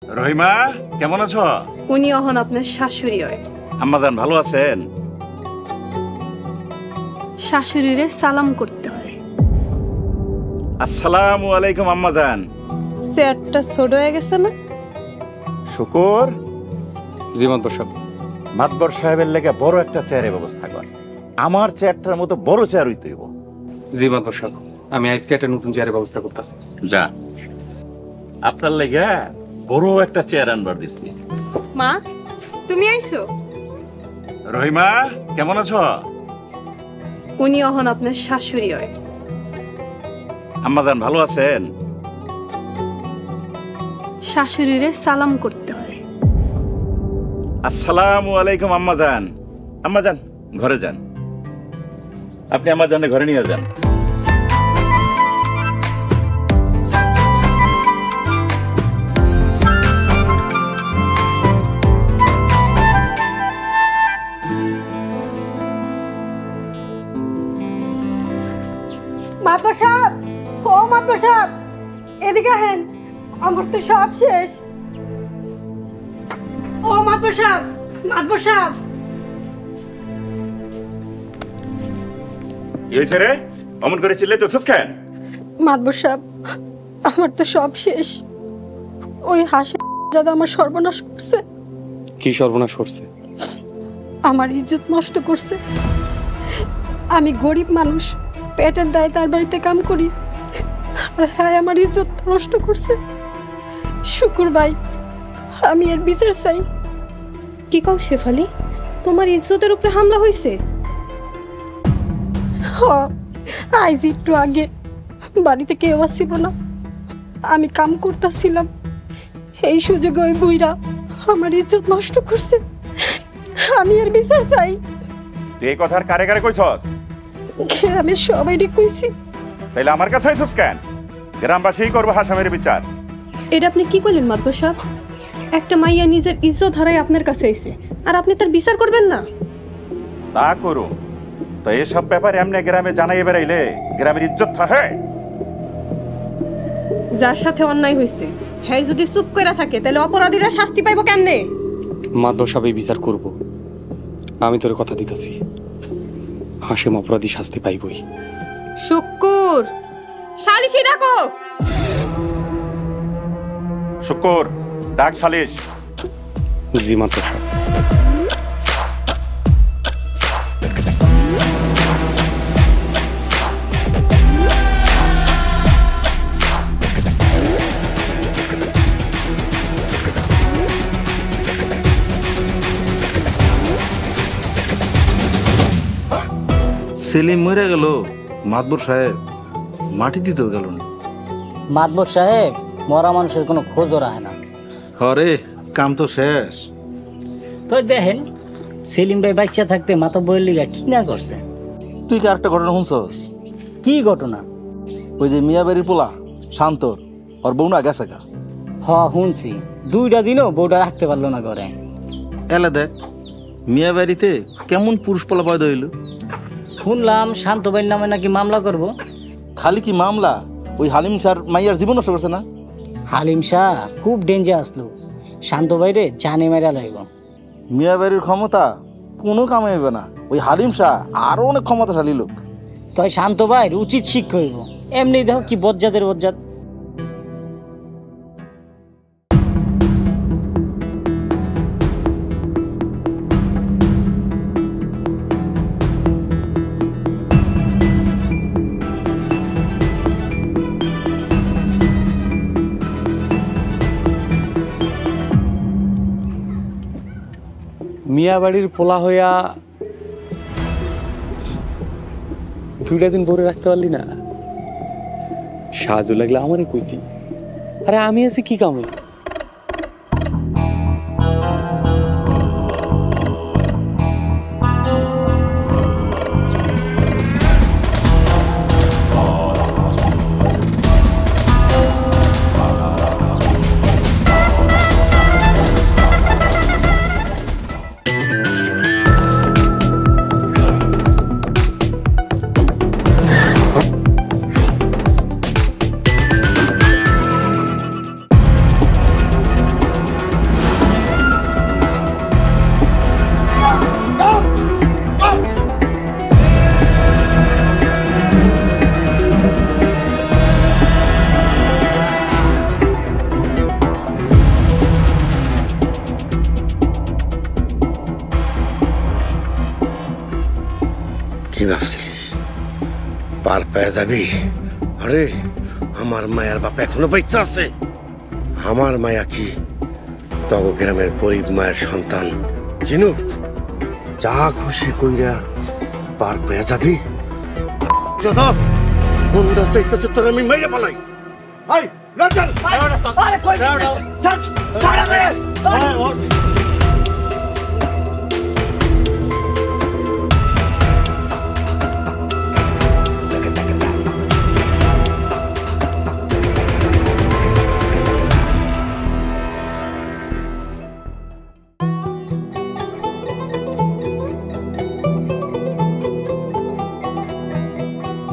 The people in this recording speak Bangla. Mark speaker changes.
Speaker 1: রহিমা কেমন আছো?
Speaker 2: উনি এখন আপনার শাশুড়ি হয়।
Speaker 1: আম্মাজান ভালো আছেন?
Speaker 2: শাশুড়িরে সালাম করতে হয়।
Speaker 1: আসসালামু আলাইকুম আম্মাজান।
Speaker 2: চেয়ারটা ছোট হয়ে গেছে না?
Speaker 1: শুকুর।
Speaker 3: জি মাতবর সাহেব।
Speaker 1: মাতবর সাহেবের লেগে বড় একটা চেয়ারের ব্যবস্থা কর। আমার চেয়ারটার মতো বড় চেয়ার হইতে হইব।
Speaker 3: জি মাতবর সাহেব, আমি আজকে একটা নতুন চেয়ারের ব্যবস্থা করতেছি।
Speaker 1: যা, আপনার লেগে বড় একটা চেয়ার আনবার দিচ্ছি।
Speaker 2: মা, তুমি আইছো?
Speaker 1: রহিমা কেমন আছো?
Speaker 2: উনি এখন আপনার শাশুড়ি হয়।
Speaker 1: আম্মাজান ভালো আছেন?
Speaker 2: শাশুড়িরে সালাম করতে হয়।
Speaker 1: আসসালামু আলাইকুম আম্মাজান। আম্মাজান ঘরে যান, আপনি আম্মাজানের ঘরে নিয়ে যান।
Speaker 4: মাতবর সাহেব, ও মাতবর সাহেব, এদিকে আহেন, আমার তো সব শেষ। ও মাতবর সাহেব, মাতবর সাহেব।
Speaker 1: কি হয়েছে রে? অমন করে চিল্লাই তো কেন?
Speaker 4: মাতবর সাহেব, আমার তো সব শেষ। ওই হাসি দাদা আমার সর্বনাশ করছে।
Speaker 3: কি সর্বনাশ করছে?
Speaker 4: আমার ইজ্জত নষ্ট করছে। আমি গরিব মানুষ, পেটের দায়ে তার বাড়িতে কাম করি, আর হ্যাঁ আমার ইজ্জত নষ্ট করছে। শুকুর ভাই, আমি এর বিচার চাই।
Speaker 2: কি কও শেফালি, তোমার ইজ্জতের উপরে হামলা হয়েছে?
Speaker 4: আজ একটু আগে বাড়িতে কেউ আসছিল না, আমি কাম করতেছিলাম, এই সুযোগে ওই বুইরা আমার ইজ্জত নষ্ট করছে। আমি এর বিচার চাই।
Speaker 1: তুই এই কথার কারে কারে কইছস?
Speaker 4: গ্রামের সবাই কইছি।
Speaker 1: তাইলে আমার কাছে আইছস কেন? গ্রামবাসীই করবো হাসামের বিচার।
Speaker 2: এটা আপনি কি করলেন মাতবর সাহেব? একটা মাইয়া নিজের ইজ্জত হারাই আপনার কাছে আইছে, আর আপনি তার বিচার করবেন না?
Speaker 1: তা করুন, তো এসব ব্যাপার এমনি গ্রামে জানাই বেড়াইলে গ্রামের ইজ্জত থাকে?
Speaker 2: যার সাথে অন্যায় হয়েছে হ্যাঁ যদি চুপ করে থাকে তাহলে অপরাধীরা শাস্তি পাইব কেমনে?
Speaker 3: মাতবর সাহেব বিচার করব, আমি তোর কথা দিতেছি। হাসিম অপরাধী শাস্তি পাইবই।
Speaker 2: শুকুর, শালিশি ডাকো।
Speaker 1: শুকুর, ডাক সালিশ।
Speaker 3: জি মাতবর সাহেব।
Speaker 5: সেলিম মরে গেল, মাতবর সাহেব মাটি দিতেও গেল না।
Speaker 6: মাতবর সাহেব, মরা মানুষের কোনো খোঁজও রাখে না।
Speaker 5: হরে কাম তো শেষ।
Speaker 6: তো দেখেন, সেলিম ভাই বাচ্চা থাকতে মাতা বইয়ের লিগা কি না করছে।
Speaker 5: তুই কি আরেকটা ঘটনা শুনছস?
Speaker 6: কি ঘটনা?
Speaker 5: ওই যে মিয়াবাড়ির পোলা শান্তর, ওর বউ না গেছে গা।
Speaker 6: শুনছি, 2টা দিনও বউটা রাখতে পারলো না ঘরে।
Speaker 5: এলে দেখ মিয়াবাড়িতে কেমন পুরুষ পোলা পয়দা হইল।
Speaker 6: শুনলাম শান্ত ভাইয়ের নামে নাকি মামলা করব।
Speaker 5: খালি কি মামলা, ওই হালিম স্যার মাইয়ার জীবন নষ্ট করছে না?
Speaker 6: হালিম শাহ খুব ডেঞ্জার আসলো, শান্ত ভাইরে জানে মেরা লাগব।
Speaker 5: মিয়াবাড়ির ক্ষমতা কোনো কামে হইবে না, ওই হালিম শাহ আরো অনেক ক্ষমতাশালী লোক।
Speaker 6: তাই শান্ত ভাইয়ের উচিত শিক্ষা হইব। এমনি দেখো কি বজ্জাতের বজ্জাত।
Speaker 3: মিয়া বাড়ির পোলা হইয়া 2টা দিন ভরে রাখতে পারলি না? সাহায্য লাগলে আমারই কইতি। আরে আমি আছি কি কামে?
Speaker 7: কি ভাবছিলিস পার পেয়ে যাবি? আরে আমার মায়ের বাপ এখনো বেঁচে আছে। আমার মায়া কি তগ গ্রামের গরিব মায়ের সন্তান? জিনুক, যা খুশি কইরা পার পেয়ে যাবি। যদা বন্দাস চাইতেছে তোর আমি মাইরে পালাই। আই লজ্জা
Speaker 6: আরে কই